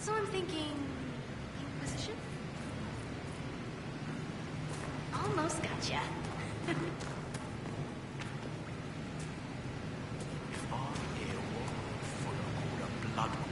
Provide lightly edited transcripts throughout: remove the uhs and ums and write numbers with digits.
So I'm thinking... Inquisition? Almost gotcha. If I hear one full of blood growth.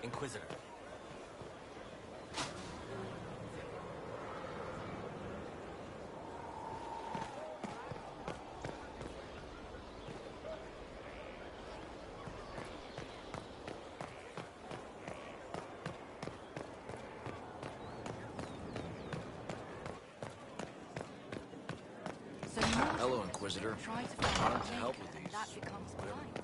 Inquisitor. Hello, Inquisitor. Try to find Wanted a to help link, with and these. that becomes blind.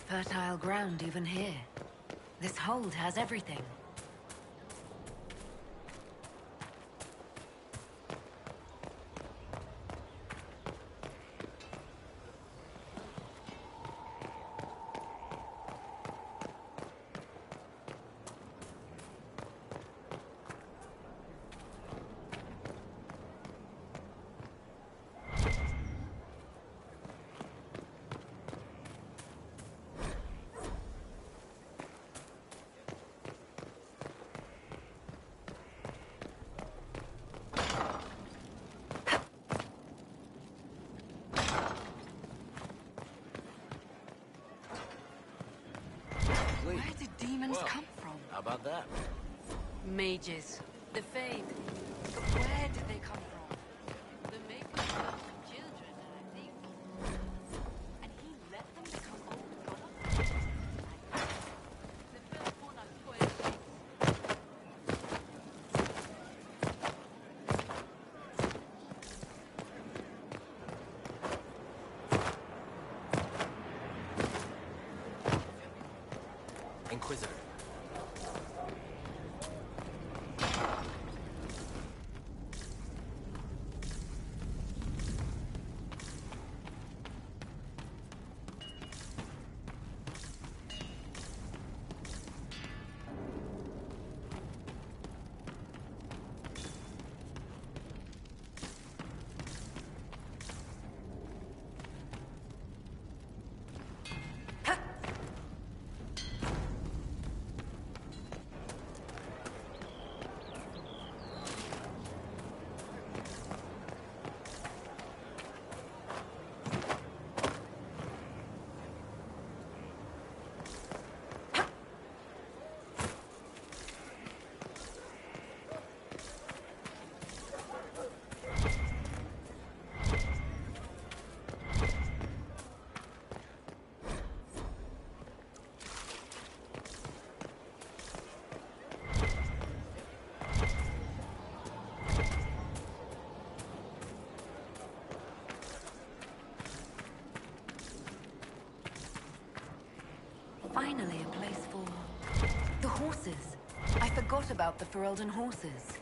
Fertile ground even here. This hold has everything. Where did demons Well, come from? How about that? Mages. The Fade. Where did they come from? The makers of some children, I think. And he let them become old brothers? The firstborn are spoiled. Inquisitor. Finally, a place for the horses. I forgot about the Ferelden horses.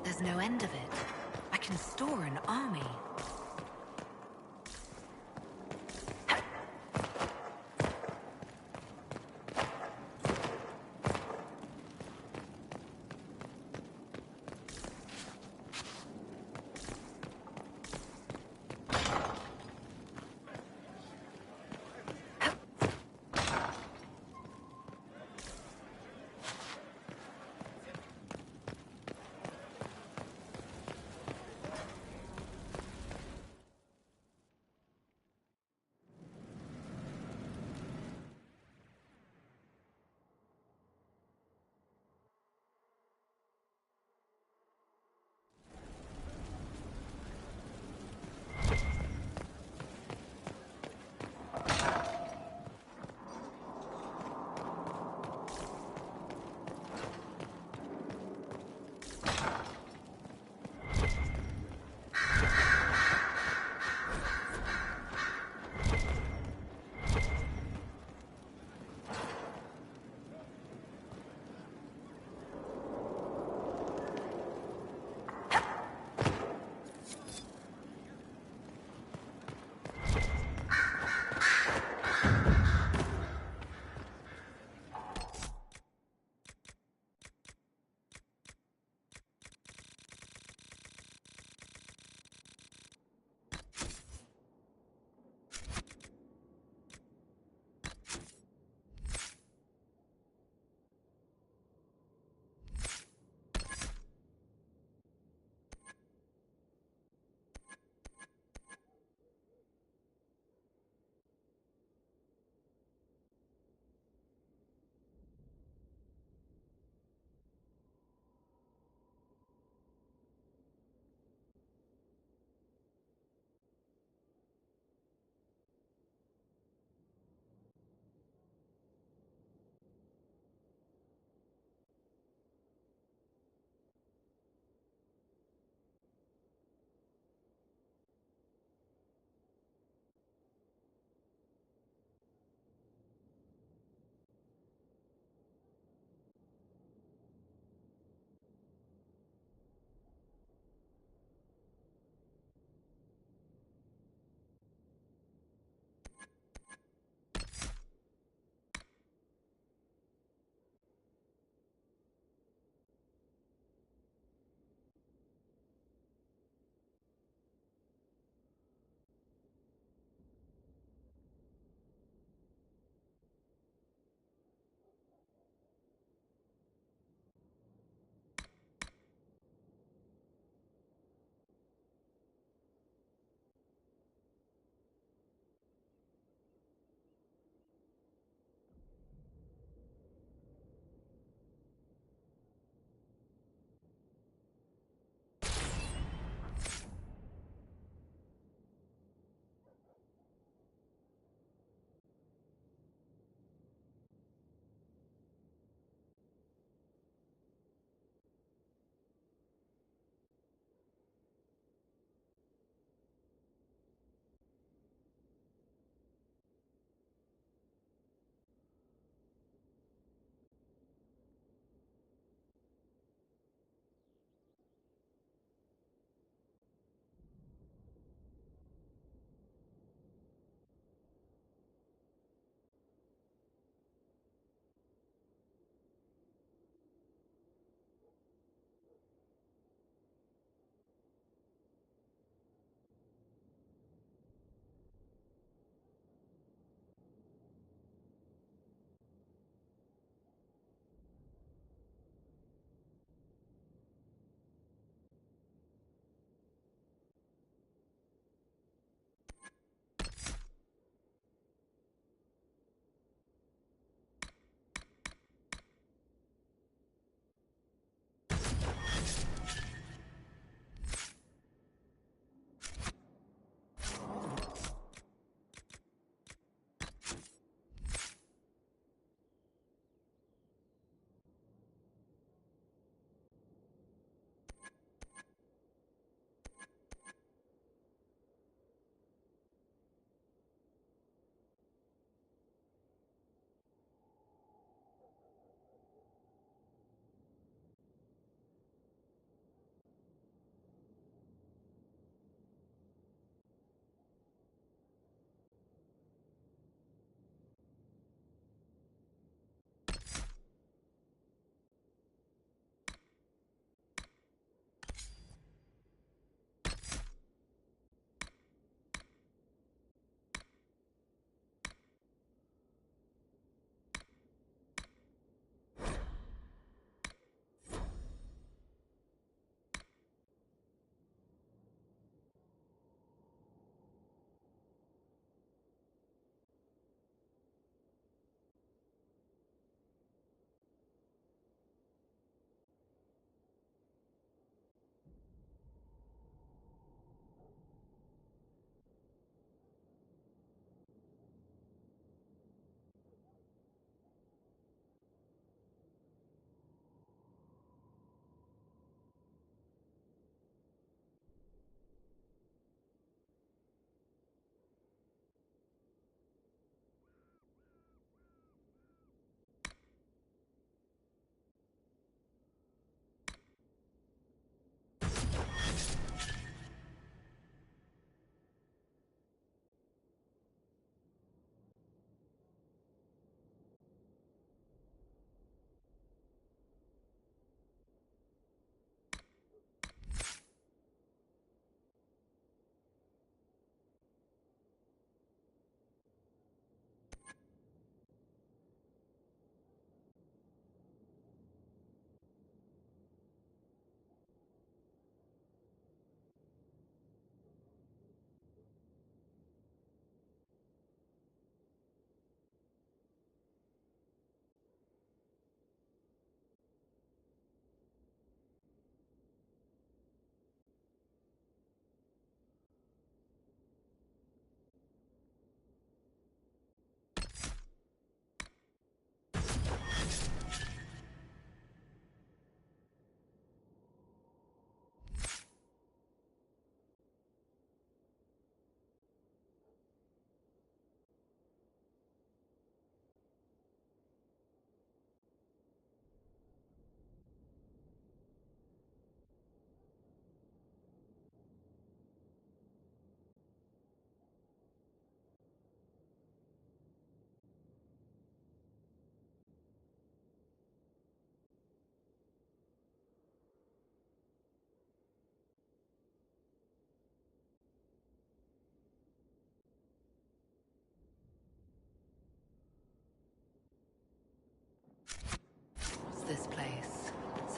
There's no end of it. I can store an army.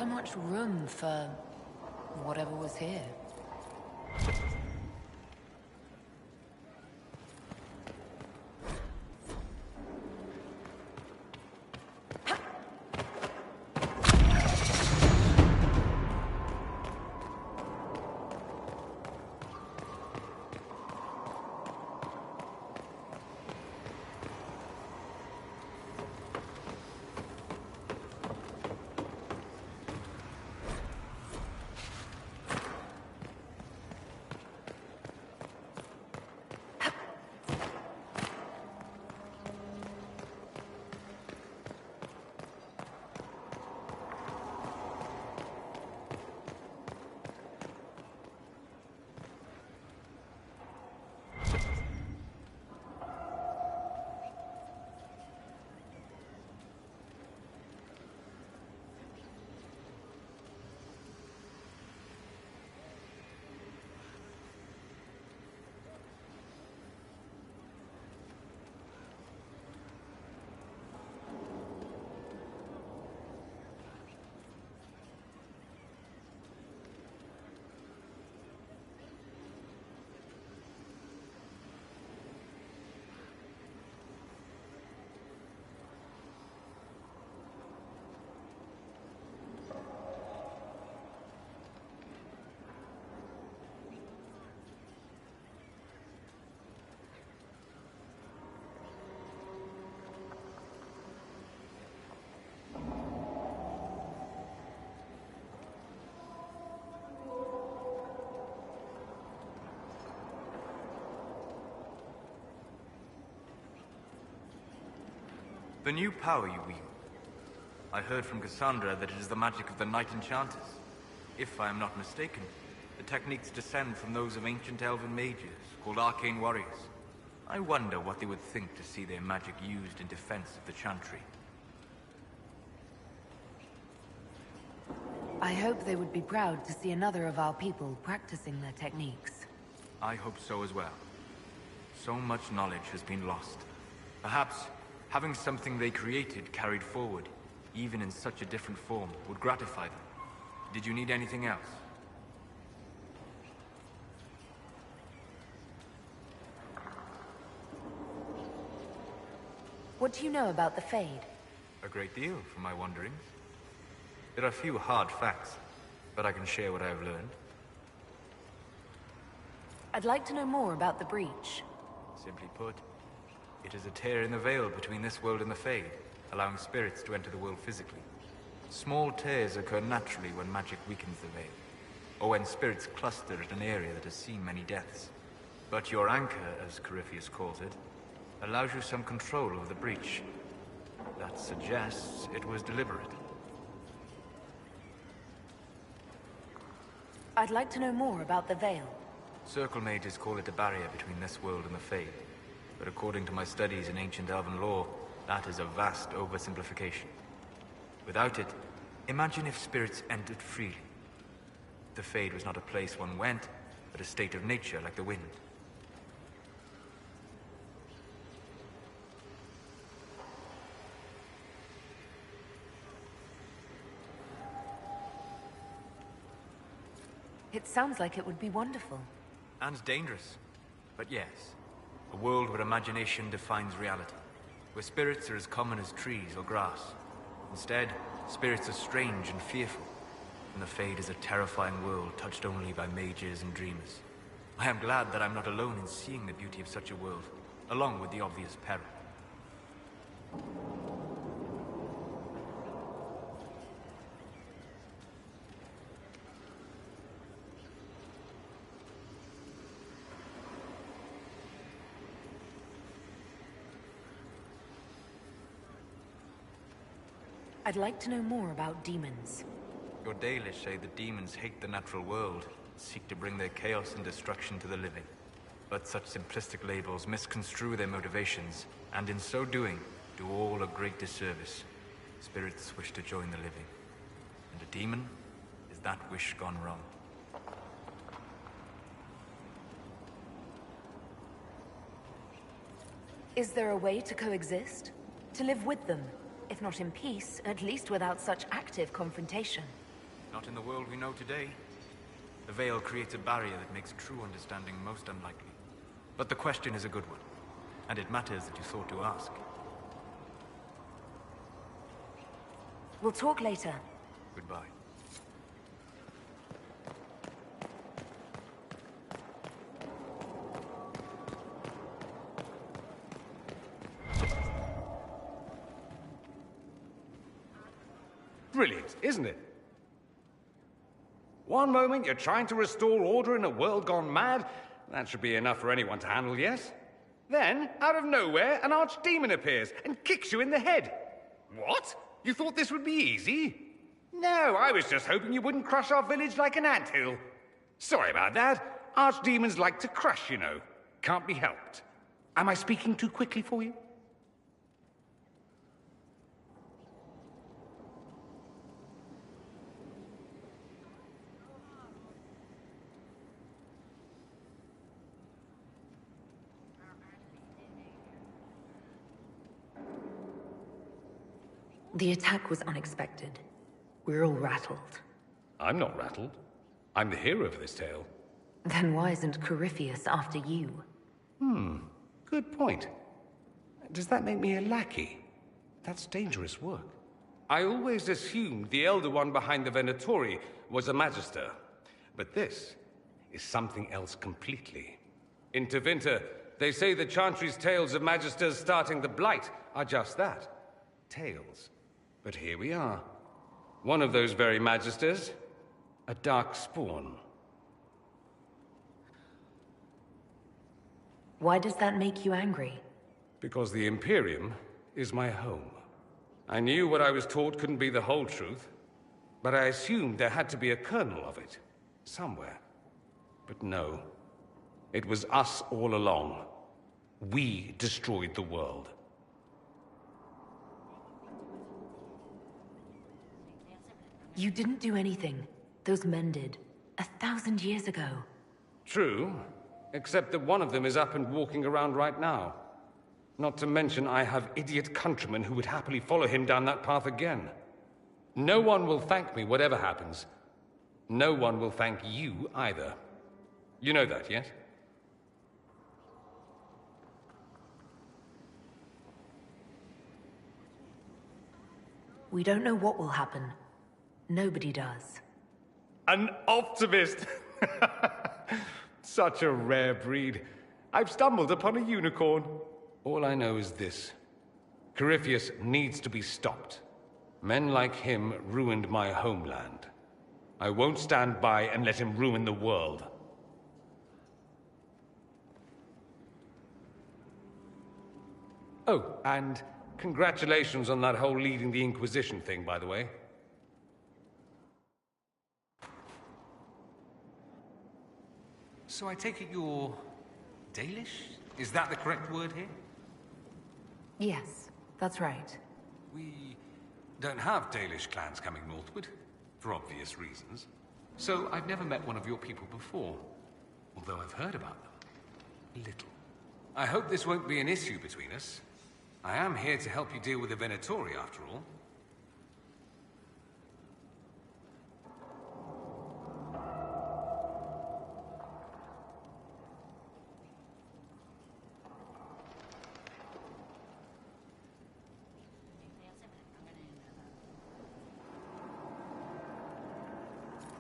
so much room for whatever was here. The new power you wield. I heard from Cassandra that it is the magic of the Knight Enchanters. If I am not mistaken, the techniques descend from those of ancient elven mages, called arcane warriors. I wonder what they would think to see their magic used in defense of the Chantry. I hope they would be proud to see another of our people practicing their techniques. I hope so as well. So much knowledge has been lost. Perhaps having something they created carried forward, even in such a different form, would gratify them. Did you need anything else? What do you know about the Fade? A great deal from my wanderings. There are few hard facts, but I can share what I have learned. I'd like to know more about the Breach. Simply put, it is a tear in the veil between this world and the Fade, allowing spirits to enter the world physically. Small tears occur naturally when magic weakens the veil, or when spirits cluster at an area that has seen many deaths. But your anchor, as Corypheus calls it, allows you some control over the Breach. That suggests it was deliberate. I'd like to know more about the Veil. Circle mages call it a barrier between this world and the Fade. But according to my studies in ancient elven lore, that is a vast oversimplification. Without it, imagine if spirits entered freely. The Fade was not a place one went, but a state of nature like the wind. It sounds like it would be wonderful. And dangerous. But yes, a world where imagination defines reality. Where spirits are as common as trees or grass. Instead, spirits are strange and fearful. And the Fade is a terrifying world touched only by mages and dreamers. I am glad that I'm not alone in seeing the beauty of such a world, along with the obvious peril. I'd like to know more about demons. Your Dalish say the demons hate the natural world, seek to bring their chaos and destruction to the living. But such simplistic labels misconstrue their motivations, and in so doing, do all a great disservice. Spirits wish to join the living. And a demon is that wish gone wrong. Is there a way to coexist? To live with them? If not in peace, at least without such active confrontation. Not in the world we know today. The veil creates a barrier that makes true understanding most unlikely. But the question is a good one, and it matters that you thought to ask. We'll talk later. Goodbye. Brilliant, isn't it? One moment you're trying to restore order in a world gone mad. That should be enough for anyone to handle, yes? Then, out of nowhere, an archdemon appears and kicks you in the head. What? You thought this would be easy? No, I was just hoping you wouldn't crush our village like an anthill. Sorry about that. Archdemons like to crush, you know. Can't be helped. Am I speaking too quickly for you? The attack was unexpected. We're all rattled. I'm not rattled. I'm the hero of this tale. Then why isn't Corypheus after you? Good point. Does that make me a lackey? That's dangerous work. I always assumed the Elder One behind the Venatori was a Magister. But this is something else completely. In Tevinter, they say the Chantry's tales of Magisters starting the Blight are just that. Tales. But here we are. One of those very Magisters. A dark spawn. Why does that make you angry? Because the Imperium is my home. I knew what I was taught couldn't be the whole truth, but I assumed there had to be a kernel of it. Somewhere. But no. It was us all along. We destroyed the world. You didn't do anything. Those men did. 1,000 years ago. True, except that one of them is up and walking around right now. Not to mention I have idiot countrymen who would happily follow him down that path again. No one will thank me whatever happens. No one will thank you either. You know that, yes? We don't know what will happen. Nobody does. An optimist! Such a rare breed. I've stumbled upon a unicorn. All I know is this. Corypheus needs to be stopped. Men like him ruined my homeland. I won't stand by and let him ruin the world. Oh, and congratulations on that whole leading the Inquisition thing, by the way. So I take it you're Dalish? Is that the correct word here? Yes, that's right. We don't have Dalish clans coming northward, for obvious reasons. So I've never met one of your people before, although I've heard about them. A little. I hope this won't be an issue between us. I am here to help you deal with the Venatori, after all.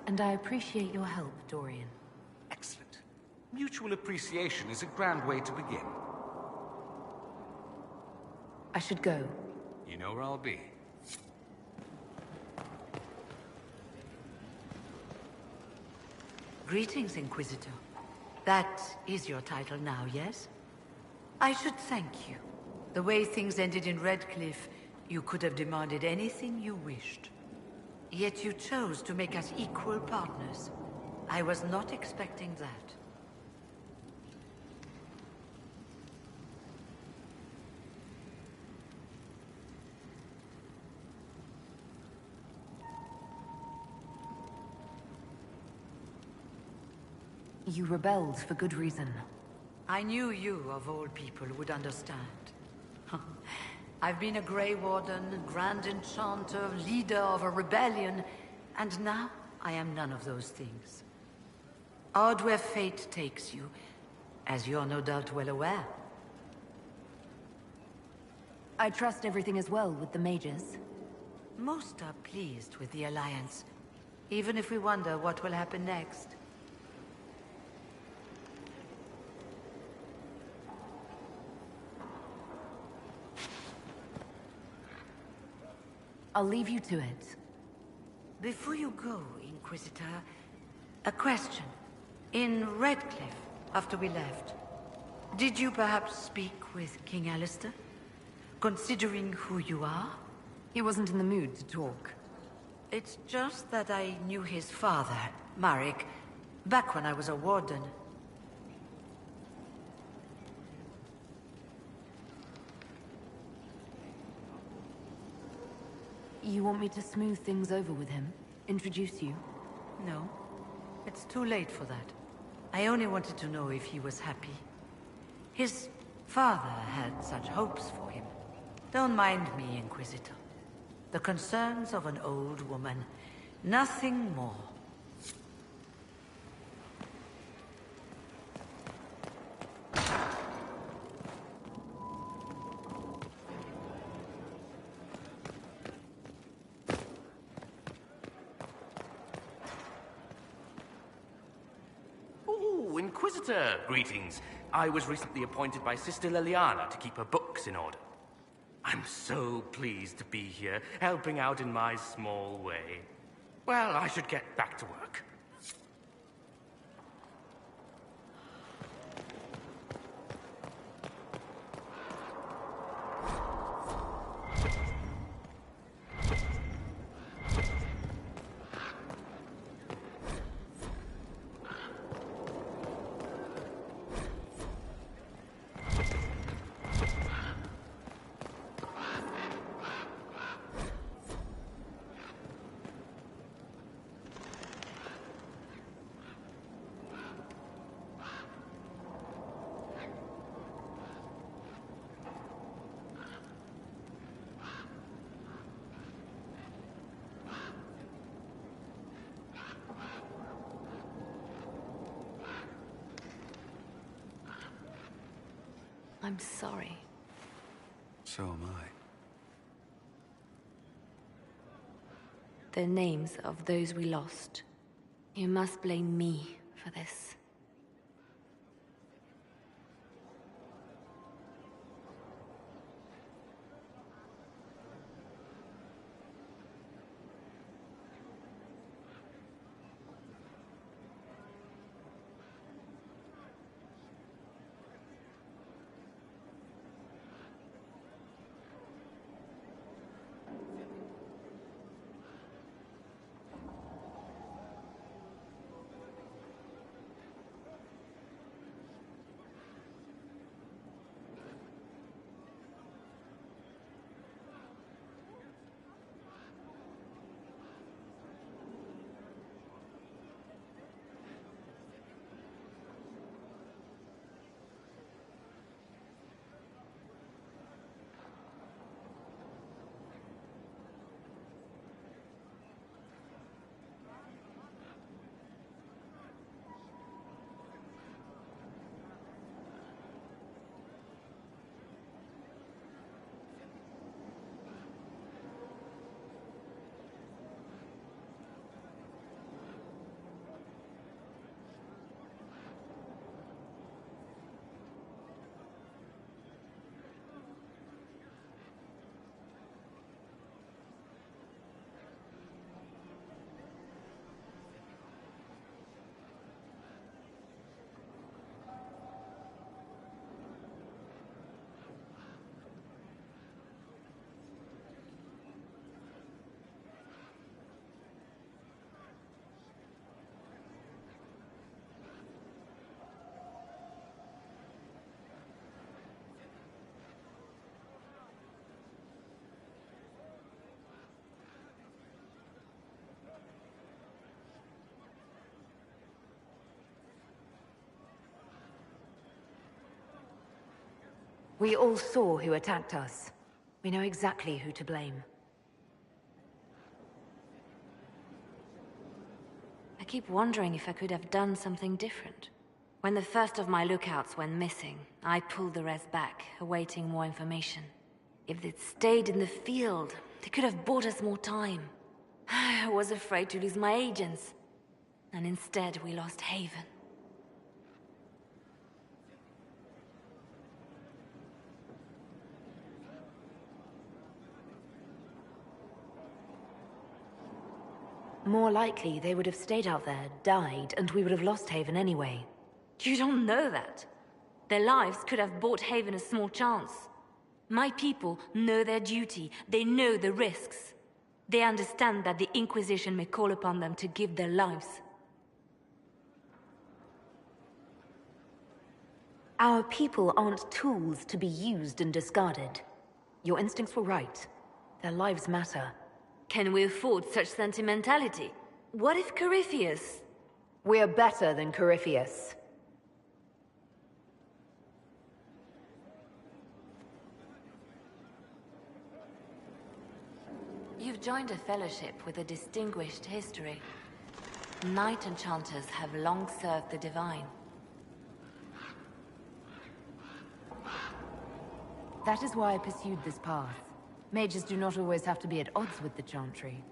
And I appreciate your help, Dorian. Excellent. Mutual appreciation is a grand way to begin. I should go. You know where I'll be. Greetings, Inquisitor. That is your title now, yes? I should thank you. The way things ended in Redcliffe, you could have demanded anything you wished. Yet you chose to make us equal partners. I was not expecting that. You rebelled for good reason. I knew you, of all people, would understand. I've been a Grey Warden, Grand Enchanter, leader of a rebellion, and now I am none of those things. Odd where fate takes you, as you're no doubt well aware. I trust everything is well with the mages. Most are pleased with the Alliance, even if we wonder what will happen next. I'll leave you to it. Before you go, Inquisitor, a question. In Redcliffe, after we left, did you perhaps speak with King Alistair? Considering who you are? He wasn't in the mood to talk. It's just that I knew his father, Marek, back when I was a warden. You want me to smooth things over with him? Introduce you? No, it's too late for that. I only wanted to know if he was happy. His father had such hopes for him. Don't mind me, Inquisitor. The concerns of an old woman. Nothing more. Ooh, Inquisitor! Greetings. I was recently appointed by Sister Liliana to keep her books in order. I'm so pleased to be here, helping out in my small way. Well, I should get back to work. I'm sorry. So am I. The names of those we lost. You must blame me for this. We all saw who attacked us. We know exactly who to blame. keep wondering if I could have done something different. When the first of my lookouts went missing, I pulled the rest back, awaiting more information. If they'd stayed in the field, they could have bought us more time. I was afraid to lose my agents. And instead, we lost Haven. More likely, they would have stayed out there, died, and we would have lost Haven anyway. You don't know that. Their lives could have bought Haven a small chance. My people know their duty. They know the risks. They understand that the Inquisition may call upon them to give their lives. Our people aren't tools to be used and discarded. Your instincts were right. Their lives matter. Can we afford such sentimentality? What if Corypheus... We're better than Corypheus. You've joined a fellowship with a distinguished history. Knight enchanters have long served the Divine. That is why I pursued this path. Mages do not always have to be at odds with the Chantry.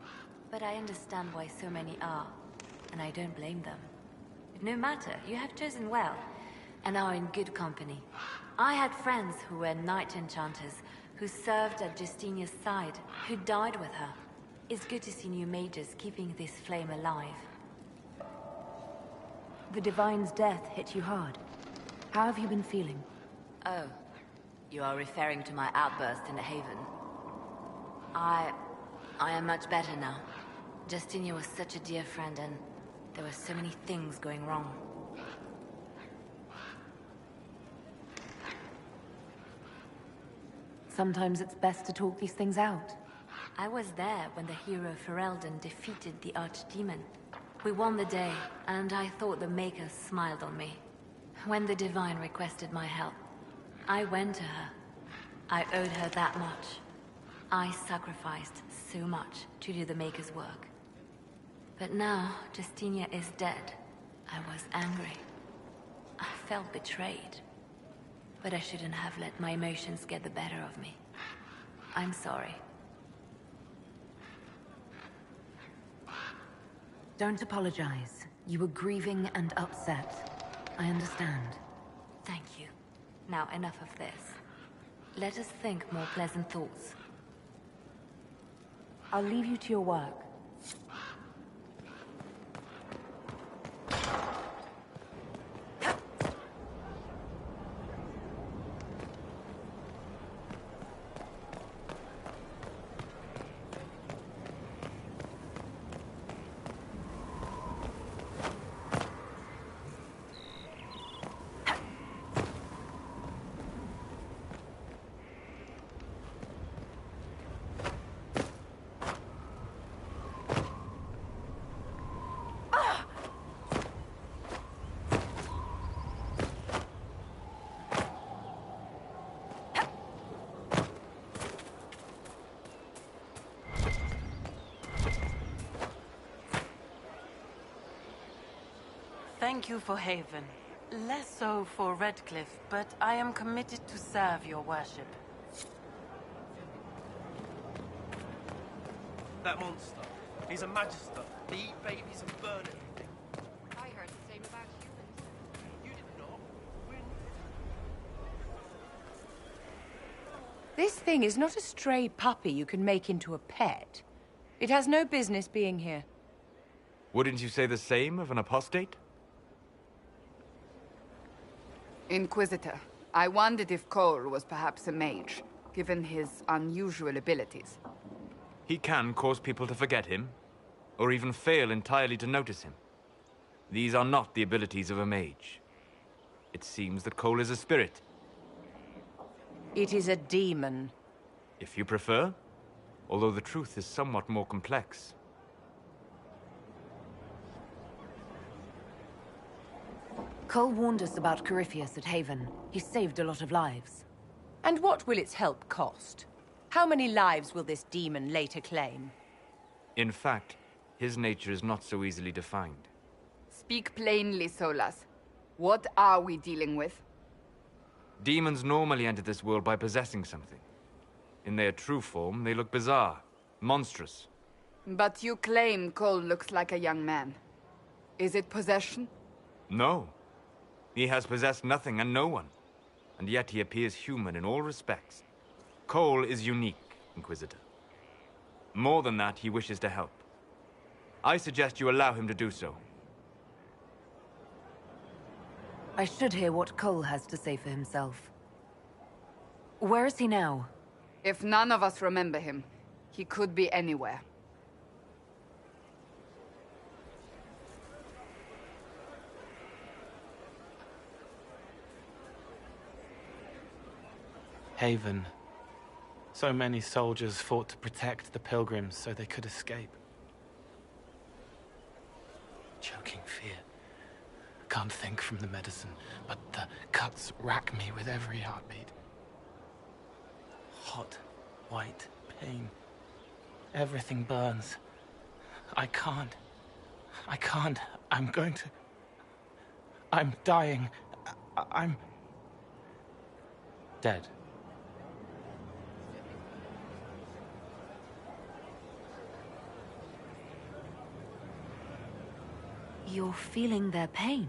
But I understand why so many are, and I don't blame them. No matter, you have chosen well, and are in good company. I had friends who were knight enchanters, who served at Justinia's side, who died with her. It's good to see new mages keeping this flame alive. The Divine's death hit you hard. How have you been feeling? Oh, you are referring to my outburst in the Haven. I am much better now. Justinia was such a dear friend, and there were so many things going wrong. Sometimes it's best to talk these things out. I was there when the hero Ferelden defeated the Archdemon. We won the day, and I thought the Maker smiled on me. When the Divine requested my help, I went to her. I owed her that much. I sacrificed so much to do the Maker's work. But now, Justinia is dead. I was angry. I felt betrayed. But I shouldn't have let my emotions get the better of me. I'm sorry. Don't apologize. You were grieving and upset. I understand. Thank you. Now enough of this. Let us think more pleasant thoughts. I'll leave you to your work. Thank you for Haven. Less so for Redcliffe, but I am committed to serve your worship. That monster. He's a magister. They eat babies and burn everything. I heard the same about humans. You did not. This thing is not a stray puppy you can make into a pet. It has no business being here. Wouldn't you say the same of an apostate? Inquisitor, I wondered if Cole was perhaps a mage, given his unusual abilities. He can cause people to forget him, or even fail entirely to notice him. These are not the abilities of a mage. It seems that Cole is a spirit. It is a demon. If you prefer, although the truth is somewhat more complex. Cole warned us about Corypheus at Haven. He saved a lot of lives. And what will its help cost? How many lives will this demon later claim? In fact, his nature is not so easily defined. Speak plainly, Solas. What are we dealing with? Demons normally enter this world by possessing something. In their true form, they look bizarre, monstrous. But you claim Cole looks like a young man. Is it possession? No. He has possessed nothing and no one. And yet he appears human in all respects. Cole is unique, Inquisitor. More than that, he wishes to help. I suggest you allow him to do so. I should hear what Cole has to say for himself. Where is he now? If none of us remember him, he could be anywhere. Haven. So many soldiers fought to protect the pilgrims so they could escape. Choking fear. Can't think from the medicine, but the cuts rack me with every heartbeat. Hot, white pain. Everything burns. I can't. I'm going to... I'm dying. I'm... dead. You're feeling their pain?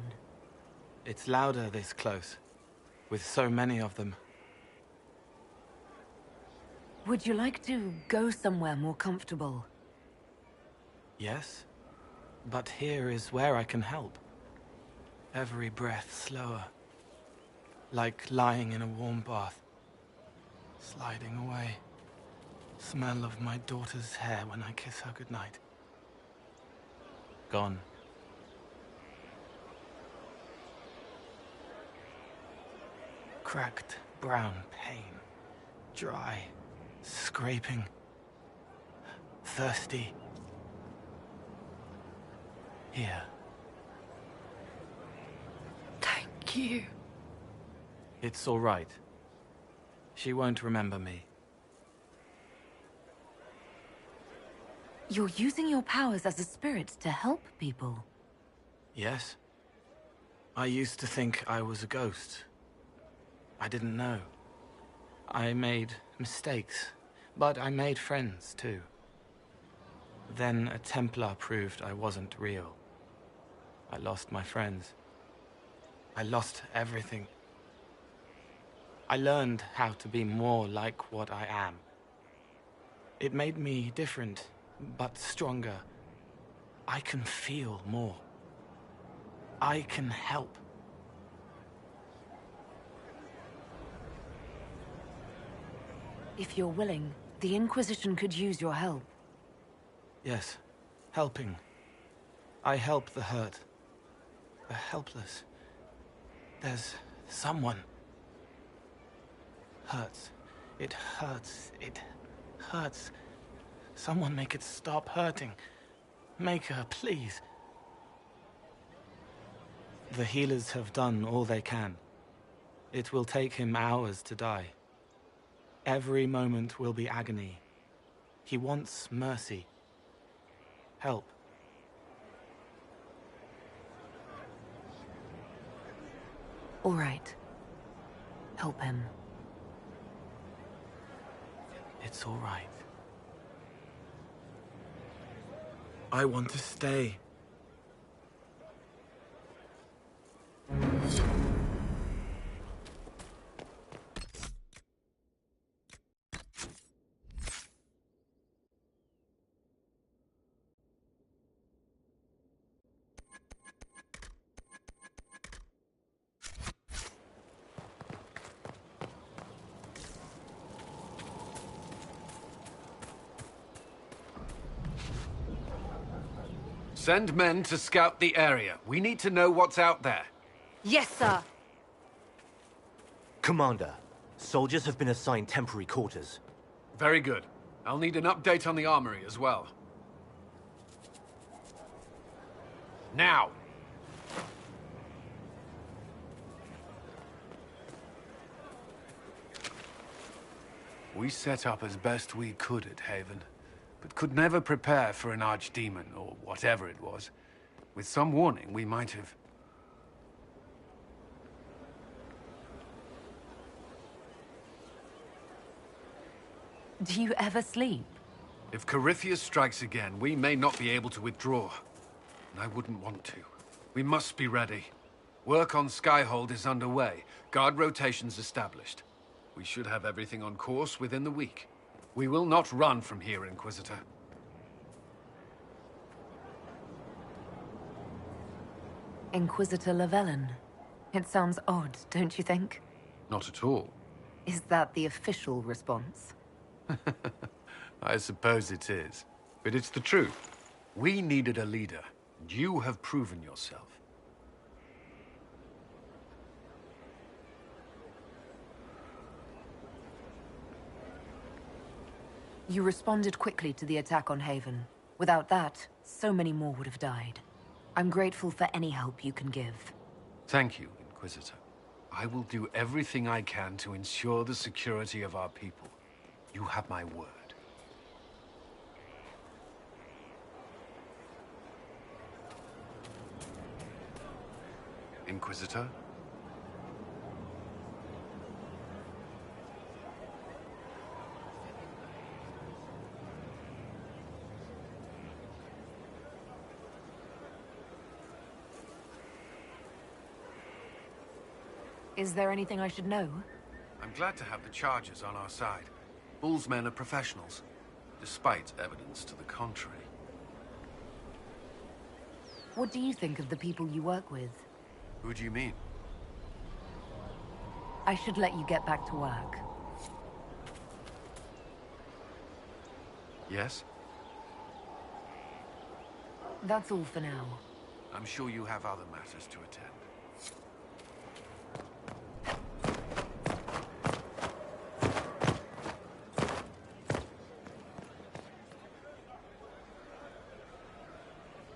It's louder this close, with so many of them. Would you like to go somewhere more comfortable? Yes, but here is where I can help. Every breath slower, like lying in a warm bath, sliding away. Smell of my daughter's hair when I kiss her goodnight. Gone. Cracked brown pain, dry, scraping, thirsty. Here. Thank you. It's all right. She won't remember me. You're using your powers as a spirit to help people. Yes. I used to think I was a ghost. I didn't know. I made mistakes, but I made friends too. Then a Templar proved I wasn't real. I lost my friends. I lost everything. I learned how to be more like what I am. It made me different, but stronger. I can feel more. I can help. If you're willing, the Inquisition could use your help. Yes, helping. I help the hurt, the helpless. There's someone. Hurts. It hurts. It hurts. Someone make it stop hurting. Make her, please. The healers have done all they can. It will take him hours to die. Every moment will be agony. He wants mercy. Help. All right. Help him. It's all right. I want to stay. Send men to scout the area. We need to know what's out there. Yes, sir. Commander, soldiers have been assigned temporary quarters. Very good. I'll need an update on the armory as well. Now! We set up as best we could at Haven, but could never prepare for an archdemon, or whatever it was. With some warning, we might have... Do you ever sleep? If Corypheus strikes again, we may not be able to withdraw. And I wouldn't want to. We must be ready. Work on Skyhold is underway. Guard rotations established. We should have everything on course within the week. We will not run from here, Inquisitor. Inquisitor Llewellyn. It sounds odd, don't you think? Not at all. Is that the official response? I suppose it is. But it's the truth. We needed a leader, and you have proven yourself. You responded quickly to the attack on Haven. Without that, so many more would have died. I'm grateful for any help you can give. Thank you, Inquisitor. I will do everything I can to ensure the security of our people. You have my word. Inquisitor? Is there anything I should know? I'm glad to have the Chargers on our side. Bull's men are professionals, despite evidence to the contrary. What do you think of the people you work with? Who do you mean? I should let you get back to work. Yes? That's all for now. I'm sure you have other matters to attend.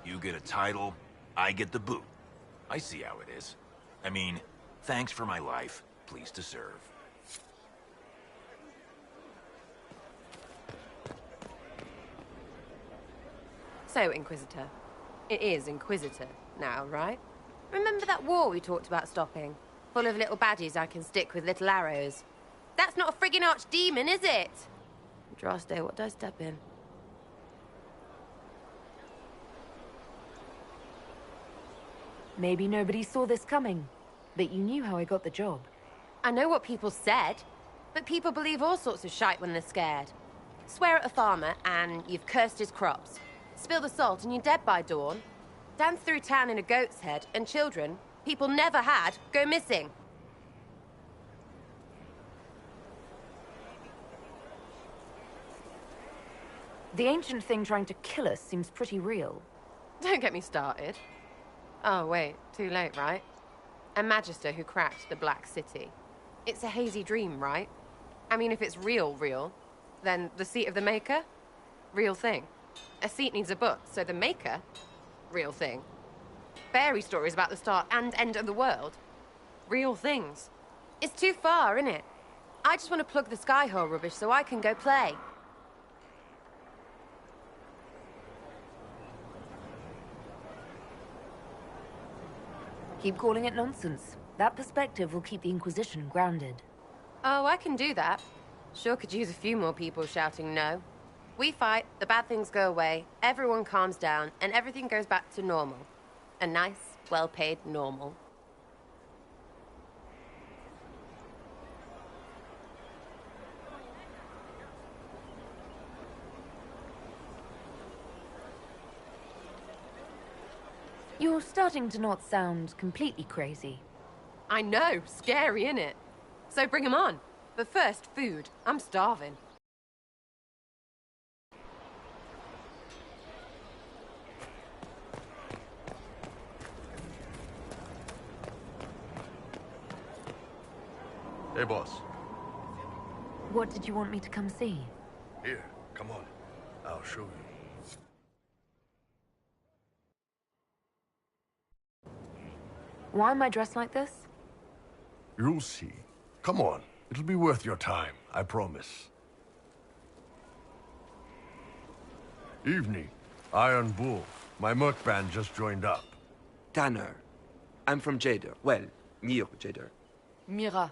You get a title, I get the boot. I see how it is. I mean, thanks for my life, pleased to serve. So, Inquisitor. It is Inquisitor now, right? Remember that war we talked about stopping? Full of little badges I can stick with little arrows. That's not a friggin' archdemon, is it? Draste, what did I step in? Maybe nobody saw this coming, but you knew how I got the job. I know what people said, but people believe all sorts of shite when they're scared. Swear at a farmer and you've cursed his crops. Spill the salt and you're dead by dawn. Dance through town in a goat's head and children people never had go missing. The ancient thing trying to kill us seems pretty real. Don't get me started. Oh, wait, too late, right? A Magister who cracked the Black City. It's a hazy dream, right? I mean, if it's real, then the seat of the Maker? Real thing. A seat needs a book, so the Maker? Real thing. Fairy stories about the start and end of the world? Real things. It's too far, innit? I just want to plug the Skyhole rubbish so I can go play. Keep calling it nonsense. That perspective will keep the Inquisition grounded. Oh, I can do that. Sure could use a few more people shouting no. We fight, the bad things go away, everyone calms down, and everything goes back to normal. A nice, well-paid normal. You're starting to not sound completely crazy. I know, scary, innit? So bring 'em on. But first, food. I'm starving. Hey, boss. What did you want me to come see? Here, come on. I'll show you. Why am I dressed like this? You'll see. Come on. It'll be worth your time, I promise. Evening. Iron Bull. My merc band just joined up. Tanner. I'm from Jader. Well, near Jader. Mira.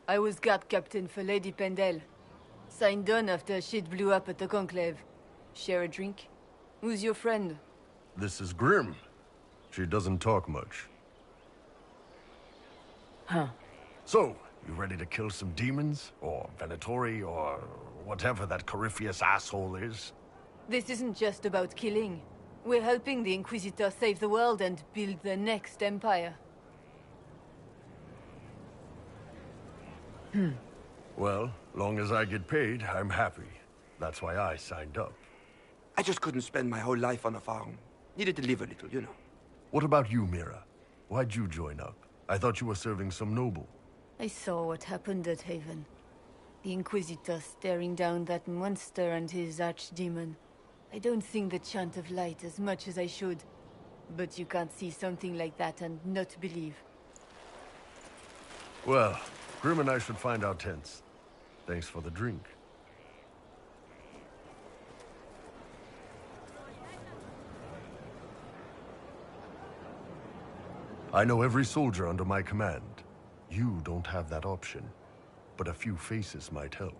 I was guard captain for Lady Pendel. Signed on after shit blew up at the Conclave. Share a drink? Who's your friend? This is Grim. She doesn't talk much. Huh. So, you ready to kill some demons? Or Venatori, or whatever that Corypheus asshole is? This isn't just about killing. We're helping the Inquisitor save the world and build the next empire. Well, long as I get paid, I'm happy. That's why I signed up. I just couldn't spend my whole life on a farm. Needed to live a little, you know. What about you, Mira? Why'd you join up? I thought you were serving some noble. I saw what happened at Haven. The Inquisitor staring down that monster and his archdemon. I don't sing the chant of light as much as I should. But you can't see something like that and not believe. Well, Grim and I should find our tents. Thanks for the drink. I know every soldier under my command. You don't have that option, but a few faces might help.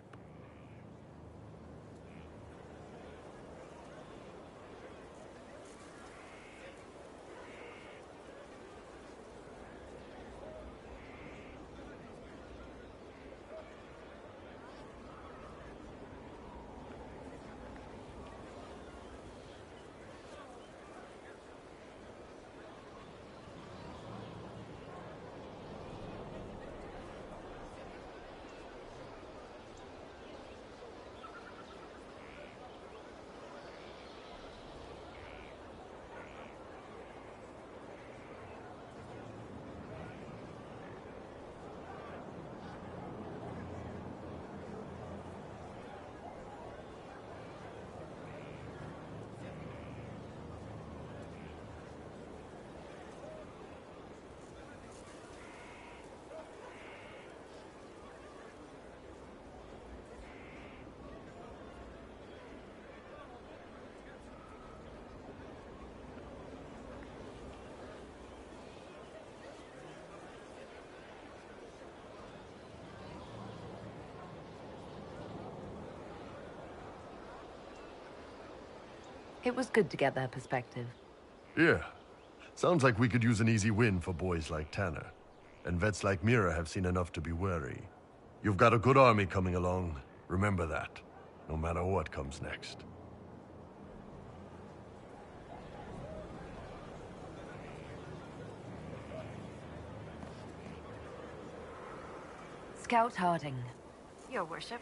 It was good to get their perspective. Yeah. Sounds like we could use an easy win for boys like Tanner. And vets like Mira have seen enough to be wary. You've got a good army coming along. Remember that. No matter what comes next. Scout Harding. Your worship.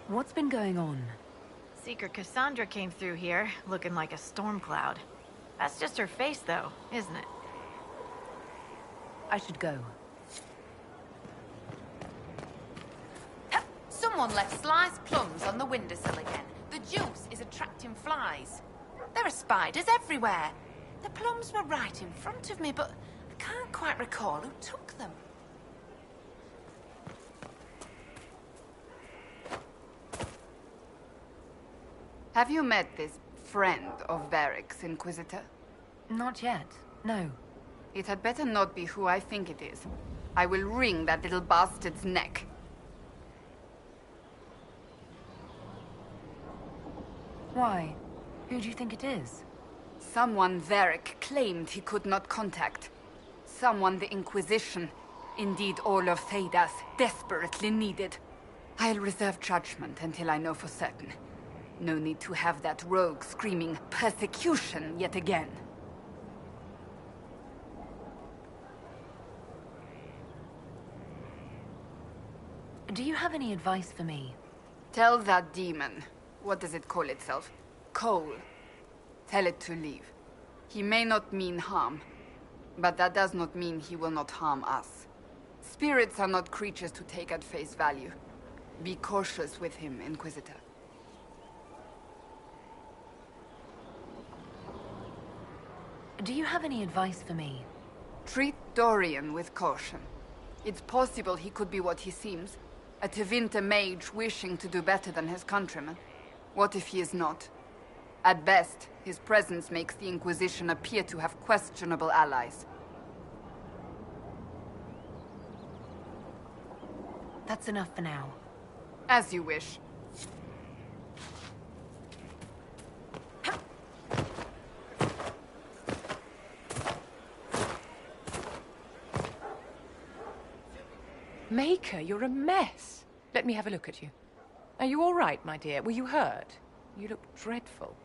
What's been going on? Seeker Cassandra came through here, looking like a storm cloud. That's just her face, though, isn't it? I should go. Someone left sliced plums on the windowsill again. The juice is attracting flies. There are spiders everywhere. The plums were right in front of me, but I can't quite recall who took them. Have you met this friend of Varric's, Inquisitor? Not yet, no. It had better not be who I think it is. I will wring that little bastard's neck. Why? Who do you think it is? Someone Varric claimed he could not contact. Someone the Inquisition, indeed all of Theidas, desperately needed. I'll reserve judgment until I know for certain. No need to have that rogue screaming persecution yet again. Do you have any advice for me? Tell that demon, what does it call itself? Cole. Tell it to leave. He may not mean harm, but that does not mean he will not harm us. Spirits are not creatures to take at face value. Be cautious with him, Inquisitor. Do you have any advice for me? Treat Dorian with caution. It's possible he could be what he seems. A Tevinter mage wishing to do better than his countrymen. What if he is not? At best, his presence makes the Inquisition appear to have questionable allies. That's enough for now. As you wish. Maker, you're a mess. Let me have a look at you. Are you all right, my dear? Were you hurt? You look dreadful.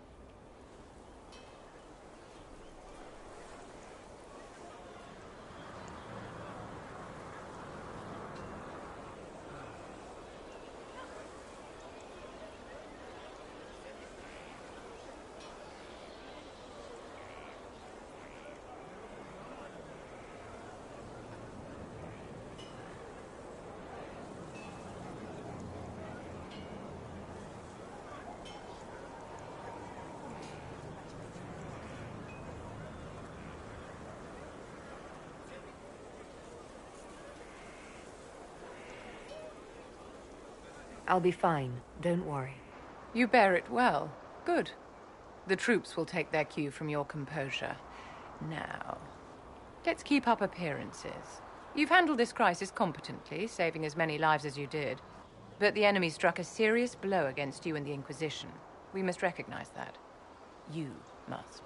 I'll be fine, don't worry. You bear it well. Good. The troops will take their cue from your composure. Now, let's keep up appearances. You've handled this crisis competently, saving as many lives as you did. But the enemy struck a serious blow against you and the Inquisition. We must recognize that. You must.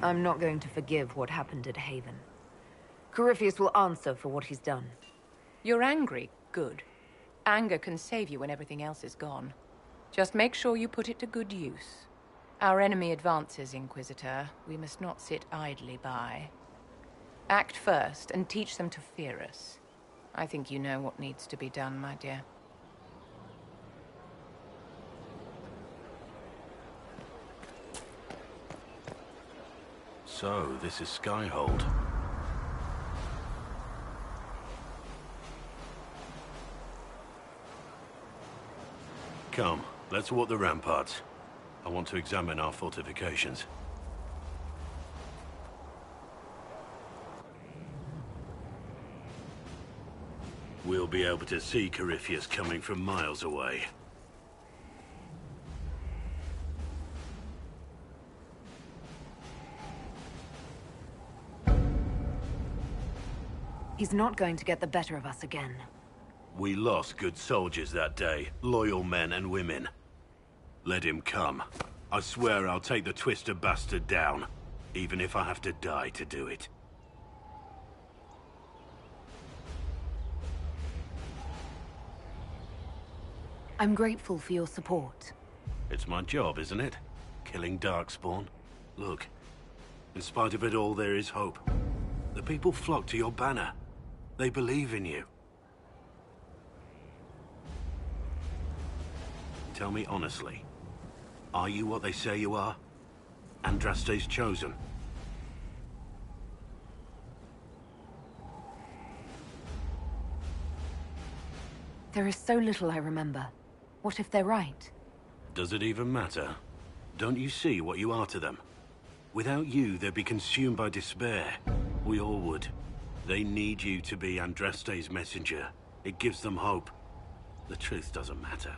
I'm not going to forgive what happened at Haven. Corypheus will answer for what he's done. You're angry? Good. Anger can save you when everything else is gone. Just make sure you put it to good use. Our enemy advances, Inquisitor. We must not sit idly by. Act first and teach them to fear us. I think you know what needs to be done, my dear. So, this is Skyhold. Come, let's walk the ramparts. I want to examine our fortifications. We'll be able to see Corypheus coming from miles away. He's not going to get the better of us again. We lost good soldiers that day, loyal men and women. Let him come. I swear I'll take the Twister bastard down, even if I have to die to do it. I'm grateful for your support. It's my job, isn't it? Killing Darkspawn. Look, in spite of it all, there is hope. The people flock to your banner. They believe in you. Tell me honestly, are you what they say you are? Andraste's chosen? There is so little I remember. What if they're right? Does it even matter? Don't you see what you are to them? Without you, they'd be consumed by despair. We all would. They need you to be Andraste's messenger. It gives them hope. The truth doesn't matter.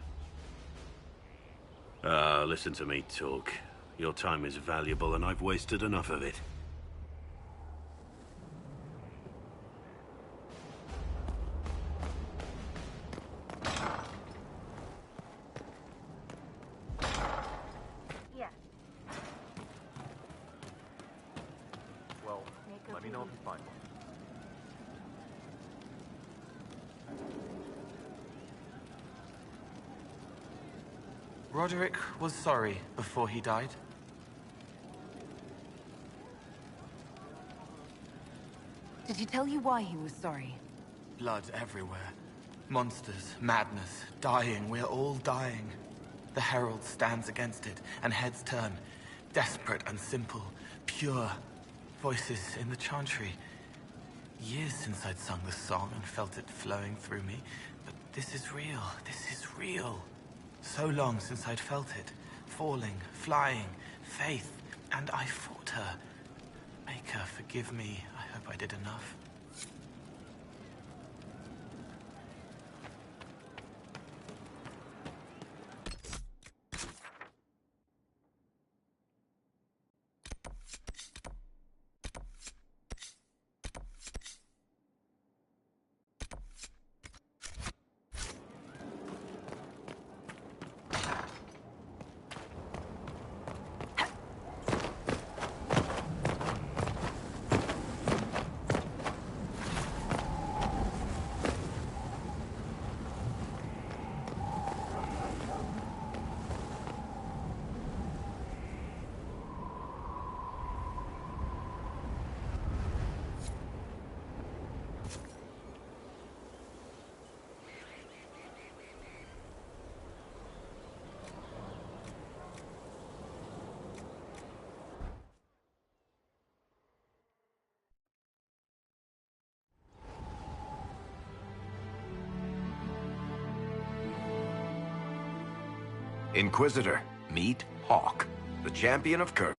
Listen to me talk. Your time is valuable and I've wasted enough of it. Yeah. Well, let me know if you find one. Roderick was sorry before he died. Did he tell you why he was sorry? Blood everywhere. Monsters, madness, dying. We're all dying. The Herald stands against it, and heads turn. Desperate and simple, pure. Voices in the chantry. Years since I'd sung the song and felt it flowing through me. But this is real. This is real. So long since I'd felt it. Falling, flying, faith. And I fought her. Maker, forgive me. I hope I did enough. Inquisitor, meet Hawk, the champion of Kirk.